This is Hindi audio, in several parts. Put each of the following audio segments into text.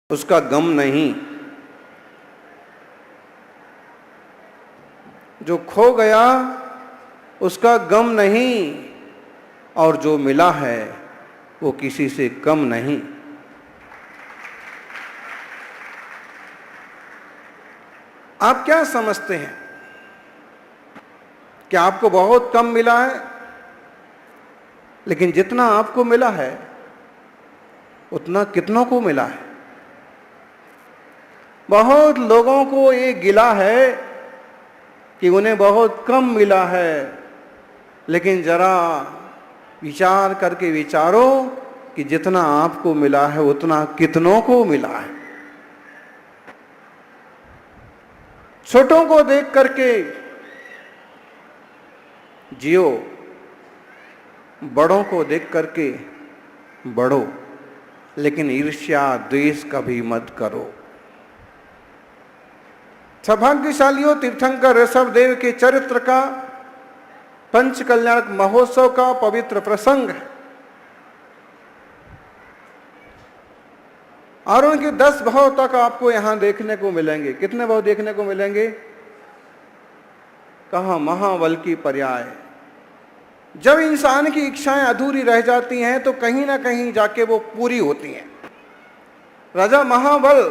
उसका गम नहीं। जो खो गया उसका गम नहीं, और जो मिला है वो किसी से कम नहीं। आप क्या समझते हैं? क्या आपको बहुत कम मिला है? लेकिन जितना आपको मिला है उतना कितनों को मिला है? बहुत लोगों को ये गिला है कि उन्हें बहुत कम मिला है, लेकिन जरा विचार करके विचारो कि जितना आपको मिला है उतना कितनों को मिला है। छोटों को देख करके जियो, बड़ों को देख करके बढ़ो, लेकिन ईर्ष्या द्वेष कभी मत करो। सौभाग्यशालियों, तीर्थंकर ऋषभदेव के चरित्र का पंच कल्याणक महोत्सव का पवित्र प्रसंग है, और उनके 10 भाव तक आपको यहां देखने को मिलेंगे। कितने भाव देखने को मिलेंगे? कहा महाबल की पर्याय। जब इंसान की इच्छाएं अधूरी रह जाती हैं तो कहीं ना कहीं जाके वो पूरी होती हैं। राजा महाबल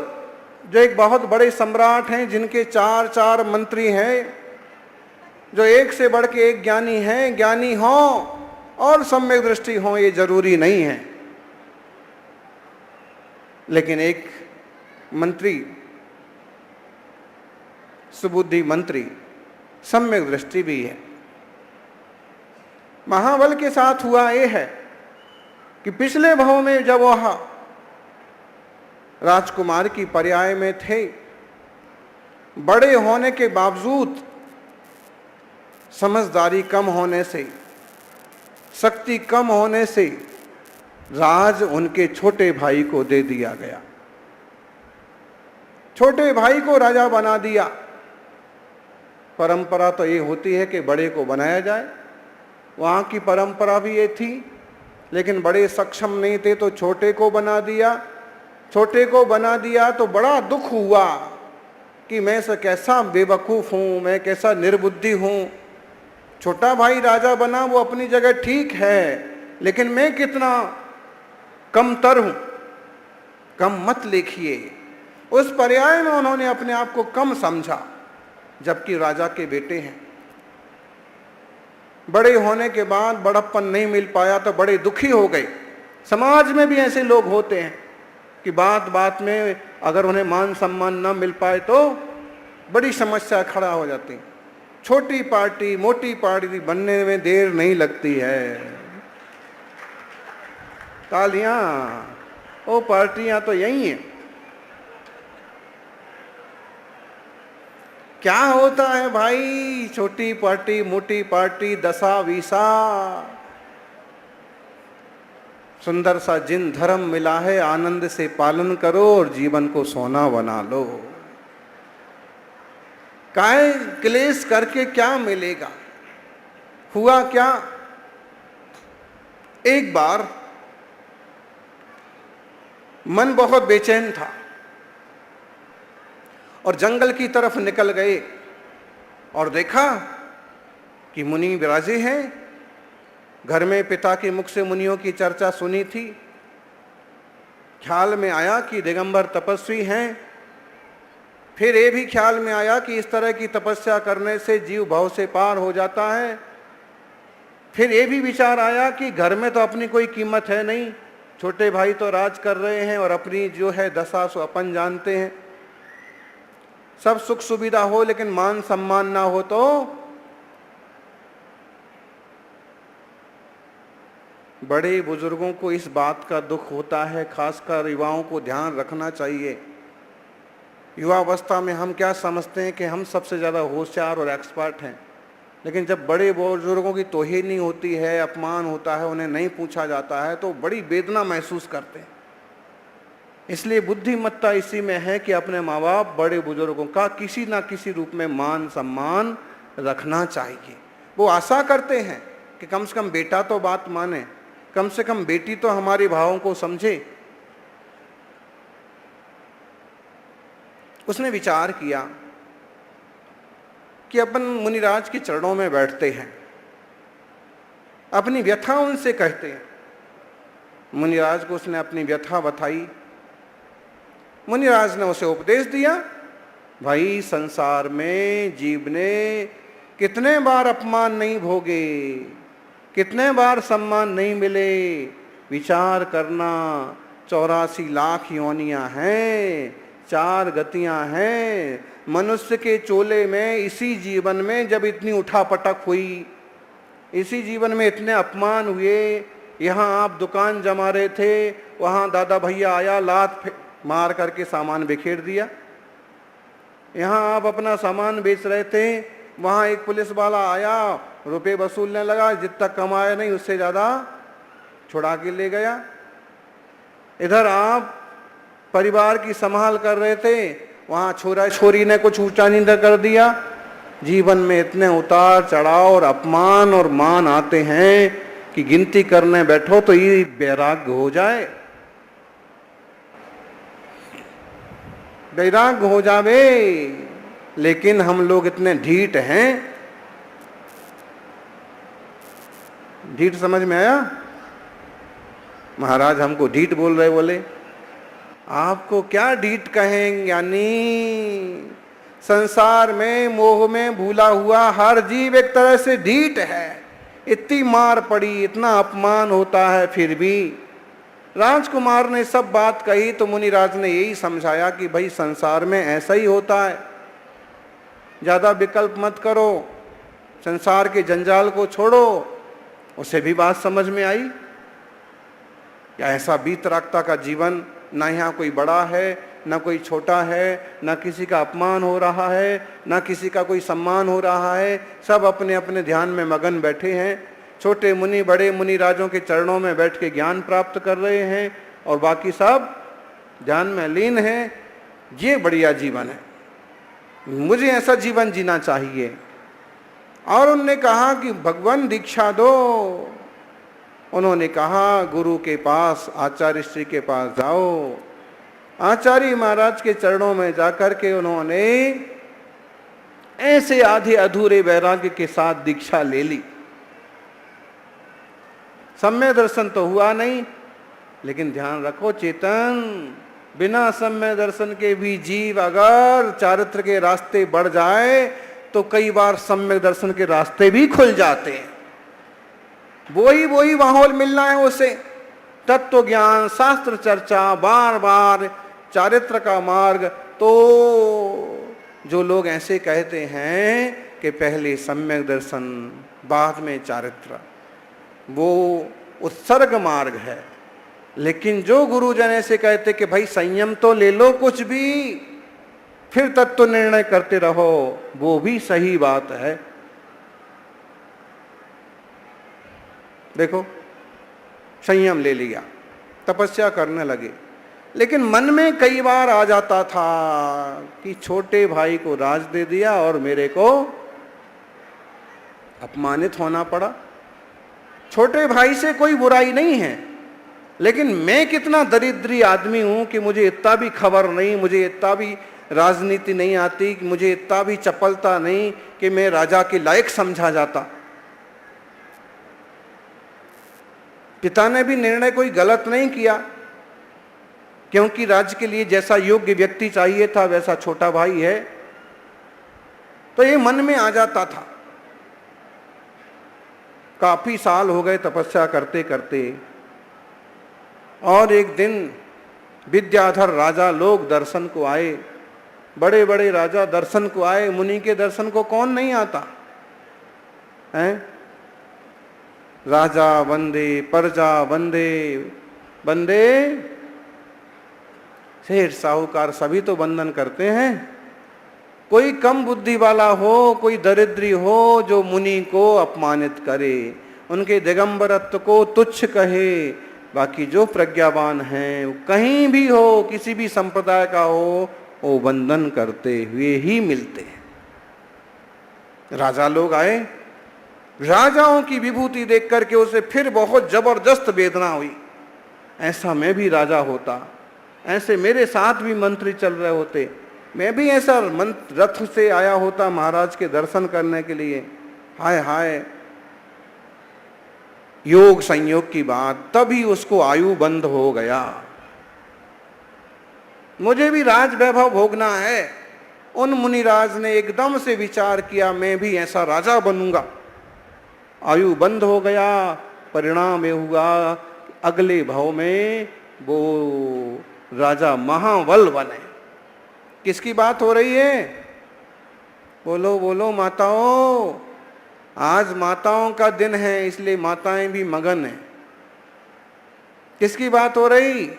जो एक बहुत बड़े सम्राट हैं, जिनके 4 मंत्री हैं, जो एक से बढ़ के एक ज्ञानी हैं, ज्ञानी हो और सम्यक दृष्टि हो ये जरूरी नहीं है, लेकिन एक मंत्री, सुबुद्धि मंत्री, सम्यक दृष्टि भी है। महाबल के साथ हुआ यह है कि पिछले भाव में जब वह राजकुमार की पर्याय में थे, बड़े होने के बावजूद समझदारी कम होने से, शक्ति कम होने से राज उनके छोटे भाई को दे दिया गया। छोटे भाई को राजा बना दिया। परंपरा तो ये होती है कि बड़े को बनाया जाए, वहाँ की परंपरा भी ये थी, लेकिन बड़े सक्षम नहीं थे तो छोटे को बना दिया। छोटे को बना दिया तो बड़ा दुख हुआ कि मैं से कैसा बेवकूफ़ हूँ, मैं कैसा निर्बुद्धि हूँ। छोटा भाई राजा बना, वो अपनी जगह ठीक है, लेकिन मैं कितना कमतर हूँ। कम मत लिखिए। उस पर्याय में उन्होंने अपने आप को कम समझा, जबकि राजा के बेटे हैं। बड़े होने के बाद बड़प्पन नहीं मिल पाया तो बड़े दुखी हो गए। समाज में भी ऐसे लोग होते हैं कि बात बात में अगर उन्हें मान सम्मान न मिल पाए तो बड़ी समस्या खड़ा हो जाती। छोटी पार्टी मोटी पार्टी बनने में देर नहीं लगती है। तालियां, वो पार्टियां तो यही हैं। क्या होता है भाई, छोटी पार्टी मोटी पार्टी, दशा वीसा, सुंदर सा जिन धर्म मिला है आनंद से पालन करो और जीवन को सोना बना लो। काय क्लेश करके क्या मिलेगा? हुआ क्या, एक बार मन बहुत बेचैन था और जंगल की तरफ निकल गए और देखा कि मुनि विराजे हैं। घर में पिता के मुख से मुनियों की चर्चा सुनी थी। ख्याल में आया कि दिगंबर तपस्वी हैं। फिर ये भी ख्याल में आया कि इस तरह की तपस्या करने से जीव भव से पार हो जाता है। फिर ये भी विचार आया कि घर में तो अपनी कोई कीमत है नहीं, छोटे भाई तो राज कर रहे हैं और अपनी जो है दशा सो अपन जानते हैं। सब सुख सुविधा हो लेकिन मान सम्मान ना हो तो बड़े बुजुर्गों को इस बात का दुख होता है। खासकर युवाओं को ध्यान रखना चाहिए। युवावस्था में हम क्या समझते हैं कि हम सबसे ज़्यादा होशियार और एक्सपर्ट हैं, लेकिन जब बड़े बुजुर्गों की तौहीनी होती है, अपमान होता है, उन्हें नहीं पूछा जाता है तो बड़ी वेदना महसूस करते हैं। इसलिए बुद्धिमत्ता इसी में है कि अपने माँ बाप बड़े बुजुर्गों का किसी ना किसी रूप में मान सम्मान रखना चाहिए। वो आशा करते हैं कि कम से कम बेटा तो बात माने, कम से कम बेटी तो हमारे भावों को समझे। उसने विचार किया कि अपन मुनिराज के चरणों में बैठते हैं, अपनी व्यथा उनसे कहते हैं। मुनिराज को उसने अपनी व्यथा बताई। मुनिराज ने उसे उपदेश दिया, भाई संसार में जीव ने कितने बार अपमान नहीं भोगे, कितने बार सम्मान नहीं मिले, विचार करना। 84 लाख योनियां हैं, 4 गतियां हैं। मनुष्य के चोले में इसी जीवन में जब इतनी उठापटक हुई, इसी जीवन में इतने अपमान हुए, यहाँ आप दुकान जमा रहे थे, वहाँ दादा भैया आया, लात मार करके सामान बिखेर दिया। यहाँ आप अपना सामान बेच रहे थे, वहाँ एक पुलिस वाला आया, रुपए वसूलने लगा, जितना कमाया नहीं उससे ज़्यादा छुड़ा के ले गया। इधर आप परिवार की संभाल कर रहे थे, वहाँ छोरा छोरी ने कुछ ऊंचा नीचा कर दिया। जीवन में इतने उतार चढ़ाव और अपमान और मान आते हैं कि गिनती करने बैठो तो ये वैराग्य हो जाए, वैराग्य हो जावे। लेकिन हम लोग इतने ढीठ हैं। ढीठ समझ में आया? महाराज हमको ढीठ बोल रहे, बोले आपको क्या ढीठ कहेंगे? यानी संसार में मोह में भूला हुआ हर जीव एक तरह से ढीठ है। इतनी मार पड़ी, इतना अपमान होता है, फिर भी राजकुमार ने सब बात कही तो मुनिराज ने यही समझाया कि भाई संसार में ऐसा ही होता है, ज़्यादा विकल्प मत करो, संसार के जंजाल को छोड़ो। उसे भी बात समझ में आई। या ऐसा बीतरागता का जीवन, ना यहाँ कोई बड़ा है, ना कोई छोटा है, ना किसी का अपमान हो रहा है, ना किसी का कोई सम्मान हो रहा है, सब अपने अपने ध्यान में मगन बैठे हैं। छोटे मुनि बड़े मुनि राजों के चरणों में बैठ के ज्ञान प्राप्त कर रहे हैं और बाकी सब ध्यान में लीन हैं। ये बढ़िया जीवन है, मुझे ऐसा जीवन जीना चाहिए। और उन्होंने कहा कि भगवान दीक्षा दो। उन्होंने कहा गुरु के पास, आचार्य श्री के पास जाओ। आचार्य महाराज के चरणों में जाकर के उन्होंने ऐसे आधे अधूरे वैराग्य के साथ दीक्षा ले ली। सम्य दर्शन तो हुआ नहीं, लेकिन ध्यान रखो चेतन, बिना सम्य दर्शन के भी जीव अगर चारित्र के रास्ते बढ़ जाए तो कई बार सम्यक दर्शन के रास्ते भी खुल जाते हैं। वही माहौल मिलना है उसे, तत्व ज्ञान, शास्त्र चर्चा, बार बार चारित्र का मार्ग। तो जो लोग ऐसे कहते हैं कि पहले सम्यक दर्शन बाद में चारित्र, वो उत्सर्ग मार्ग है। लेकिन जो गुरुजन ऐसे कहते कि भाई संयम तो ले लो कुछ भी, फिर तत्व निर्णय करते रहो, वो भी सही बात है। देखो, संयम ले लिया, तपस्या करने लगे, लेकिन मन में कई बार आ जाता था कि छोटे भाई को राज दे दिया और मेरे को अपमानित होना पड़ा। छोटे भाई से कोई बुराई नहीं है, लेकिन मैं कितना दरिद्री आदमी हूं कि मुझे इतना भी खबर नहीं, मुझे इतना भी राजनीति नहीं आती, मुझे इतना भी चपलता नहीं कि मैं राजा के लायक समझा जाता। पिता ने भी निर्णय कोई गलत नहीं किया, क्योंकि राज्य के लिए जैसा योग्य व्यक्ति चाहिए था वैसा छोटा भाई है। तो ये मन में आ जाता था। काफी साल हो गए तपस्या करते करते, और एक दिन विद्याधर राजा लोग दर्शन को आए। बड़े बड़े राजा दर्शन को आए। मुनि के दर्शन को कौन नहीं आता है? राजा वंदे, प्रजा वंदे, वंदे सेठ साहूकार सभी तो वंदन करते हैं। कोई कम बुद्धि वाला हो, कोई दरिद्री हो जो मुनि को अपमानित करे, उनके दिगंबरत्व को तुच्छ कहे। बाकी जो प्रज्ञावान हैं, कहीं भी हो, किसी भी संप्रदाय का हो, वो वंदन करते हुए ही मिलते हैं। राजा लोग आए। राजाओं की विभूति देख करके उसे फिर बहुत जबरदस्त वेदना हुई। ऐसा मैं भी राजा होता, ऐसे मेरे साथ भी मंत्री चल रहे होते, मैं भी ऐसा रथ से आया होता महाराज के दर्शन करने के लिए। हाय हाय, योग संयोग की बात, तभी उसको आयु बंद हो गया। मुझे भी राज वैभव भोगना है। उन मुनिराज ने एकदम से विचार किया, मैं भी ऐसा राजा बनूंगा। आयु बंद हो गया। परिणाम ये हुआ, अगले भाव में वो राजा महाबल बने। किसकी बात हो रही है? बोलो बोलो माताओं। आज माताओं का दिन है, इसलिए माताएं भी मगन हैं। किसकी बात हो रही?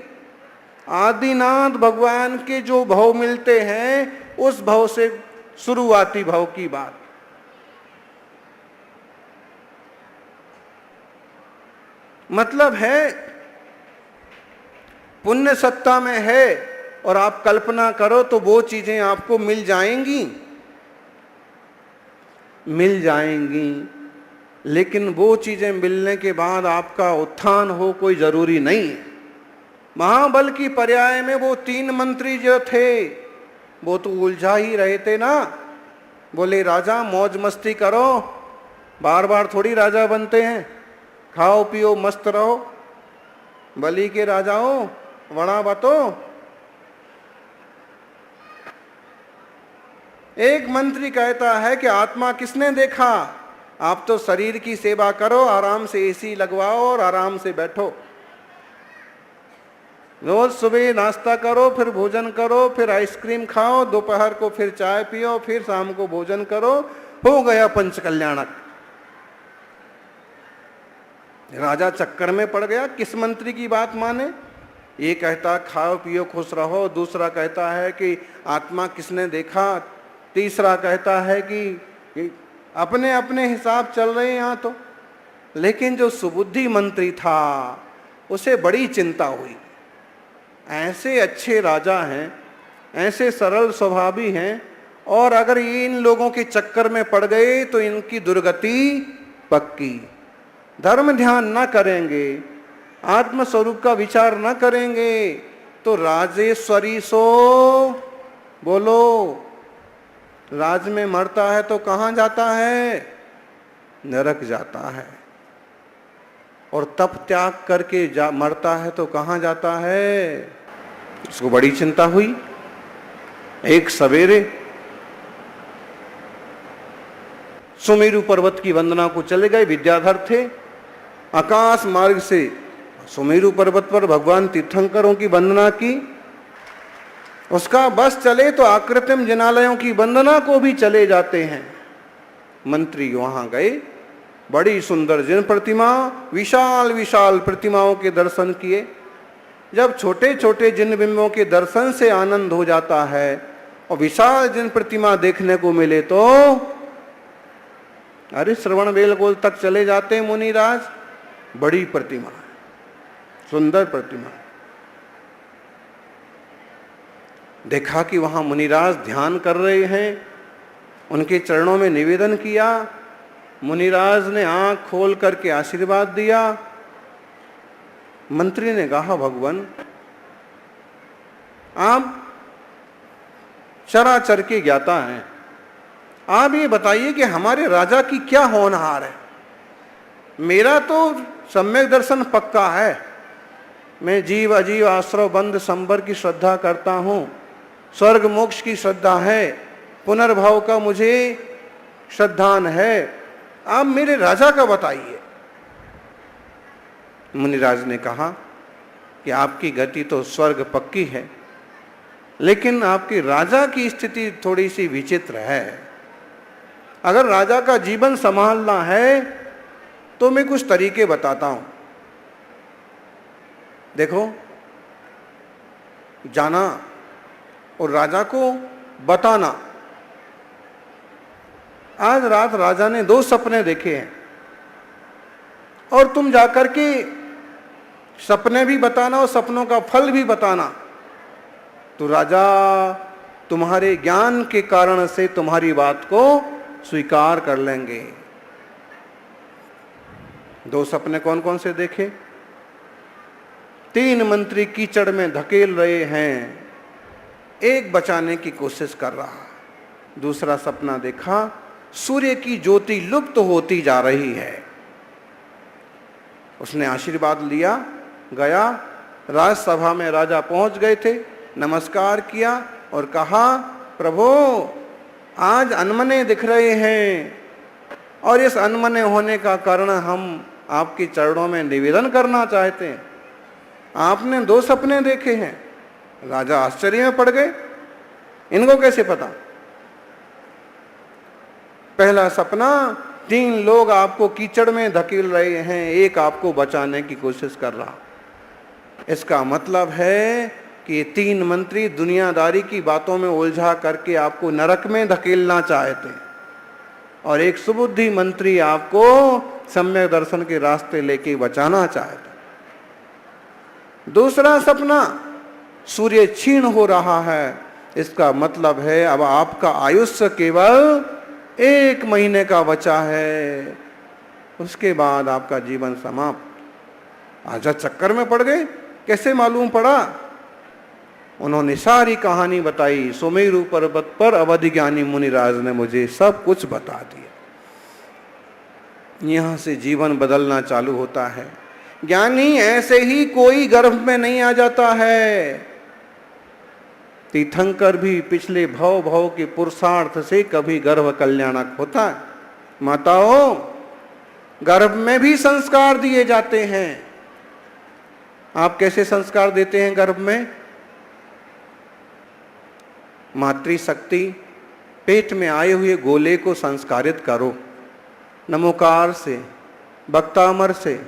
आदिनाथ भगवान के जो भाव मिलते हैं, उस भाव से शुरुआती भाव की बात। मतलब है पुण्य सत्ता में है और आप कल्पना करो तो वो चीजें आपको मिल जाएंगी, मिल जाएंगी। लेकिन वो चीजें मिलने के बाद आपका उत्थान हो कोई जरूरी नहीं है। महाबल की पर्याय में वो 3 मंत्री जो थे वो तो उलझा ही रहे थे ना। बोले राजा मौज मस्ती करो, बार बार थोड़ी राजा बनते हैं, खाओ पियो मस्त रहो। बलि के राजाओं वड़ा बतो। एक मंत्री कहता है कि आत्मा किसने देखा, आप तो शरीर की सेवा करो, आराम से एसी लगवाओ और आराम से बैठो। रोज सुबह नाश्ता करो, फिर भोजन करो, फिर आइसक्रीम खाओ, दोपहर को फिर चाय पियो, फिर शाम को भोजन करो, हो गया पंच कल्याणक। राजा चक्कर में पड़ गया, किस मंत्री की बात माने। ये कहता खाओ पियो खुश रहो, दूसरा कहता है कि आत्मा किसने देखा, तीसरा कहता है कि अपने अपने हिसाब चल रहे हैं यहाँ तो। लेकिन जो सुबुद्धि मंत्री था उसे बड़ी चिंता हुई। ऐसे अच्छे राजा हैं, ऐसे सरल स्वभावी हैं, और अगर ये इन लोगों के चक्कर में पड़ गए तो इनकी दुर्गति पक्की। धर्म ध्यान न करेंगे, आत्म स्वरूप का विचार न करेंगे तो राजेश्वरी सो बोलो। राज में मरता है तो कहाँ जाता है? नरक जाता है। और तप त्याग करके मरता है तो कहाँ जाता है? उसको बड़ी चिंता हुई। एक सवेरे सुमेरु पर्वत की वंदना को चले गए, विद्याधर थे। आकाश मार्ग से सुमेरु पर्वत पर भगवान तीर्थंकरों की वंदना की। उसका बस चले तो आकृतिम जिनालयों की वंदना को भी चले जाते हैं। मंत्री वहां गए, बड़ी सुंदर जिन प्रतिमा, विशाल विशाल प्रतिमाओं के दर्शन किए। जब छोटे छोटे जिन बिंबों के दर्शन से आनंद हो जाता है और विशाल जिन प्रतिमा देखने को मिले तो अरे श्रवण बेलगोल तक चले जाते हैं मुनिराज। बड़ी प्रतिमा, सुंदर प्रतिमा। देखा कि वहां मुनिराज ध्यान कर रहे हैं, उनके चरणों में निवेदन किया। मुनिराज ने आंख खोल करके आशीर्वाद दिया। मंत्री ने कहा भगवान आप चराचर के ज्ञाता हैं, आप ये बताइए कि हमारे राजा की क्या होनहार है। मेरा तो सम्यक दर्शन पक्का है, मैं जीव अजीव आश्रव बंद संबर की श्रद्धा करता हूं, स्वर्ग मोक्ष की श्रद्धा है, पुनर्भाव का मुझे श्रद्धान है। आप मेरे राजा का बताइए। मुनिराज ने कहा कि आपकी गति तो स्वर्ग पक्की है, लेकिन आपके राजा की स्थिति थोड़ी सी विचित्र है। अगर राजा का जीवन संभालना है तो मैं कुछ तरीके बताता हूं। देखो, जाना और राजा को बताना। आज रात राजा ने 2 सपने देखे हैं और तुम जाकर के सपने भी बताना और सपनों का फल भी बताना, तो राजा तुम्हारे ज्ञान के कारण से तुम्हारी बात को स्वीकार कर लेंगे। 2 सपने कौन कौन से देखे? 3 मंत्री कीचड़ में धकेल रहे हैं, एक बचाने की कोशिश कर रहा। दूसरा सपना देखा, सूर्य की ज्योति लुप्त होती जा रही है। उसने आशीर्वाद लिया, गया, राजसभा में राजा पहुंच गए थे, नमस्कार किया और कहा, प्रभु आज अनमने दिख रहे हैं और इस अनमने होने का कारण हम आपके चरणों में निवेदन करना चाहते हैं। आपने 2 सपने देखे हैं। राजा आश्चर्य में पड़ गए, इनको कैसे पता? पहला सपना, 3 लोग आपको कीचड़ में धकेल रहे हैं, एक आपको बचाने की कोशिश कर रहा। इसका मतलब है कि 3 मंत्री दुनियादारी की बातों में उलझा करके आपको नरक में धकेलना चाहते हैं और एक सुबुद्धि मंत्री आपको सम्यक दर्शन के रास्ते लेके बचाना चाहते हैं। दूसरा सपना, सूर्य क्षीण हो रहा है। इसका मतलब है अब आपका आयुष्य केवल 1 महीने का बचा है, उसके बाद आपका जीवन समाप्त। आजा चक्कर में पड़ गए। कैसे मालूम पड़ा? उन्होंने सारी कहानी बताई। सुमेरु पर्वत पर अवधि ज्ञानी मुनिराज ने मुझे सब कुछ बता दिया। यहां से जीवन बदलना चालू होता है। ज्ञानी ऐसे ही कोई गर्भ में नहीं आ जाता है। तीर्थंकर भी पिछले भव के पुरुषार्थ से कभी गर्भ कल्याणक होता है। माताओं, गर्भ में भी संस्कार दिए जाते हैं। आप कैसे संस्कार देते हैं गर्भ में? मातृशक्ति, पेट में आए हुए गोले को संस्कारित करो। नमोकार से, बक्तामर से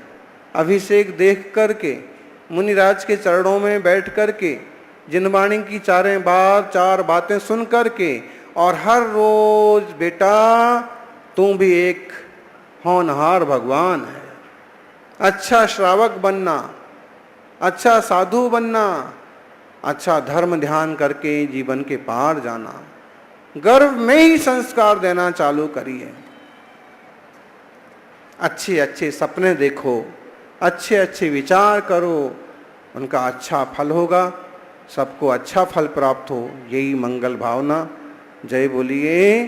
अभिषेक देख करके, मुनिराज के चरणों में बैठ करके, जिनवाणी की 4 बातें सुन करके, और हर रोज बेटा तू भी एक होनहार भगवान है, अच्छा श्रावक बनना, अच्छा साधु बनना, अच्छा धर्म ध्यान करके जीवन के पार जाना। गर्भ में ही संस्कार देना चालू करिए। अच्छे अच्छे सपने देखो, अच्छे अच्छे विचार करो, उनका अच्छा फल होगा, सबको अच्छा फल प्राप्त हो, यही मंगल भावना। जय बोलिए।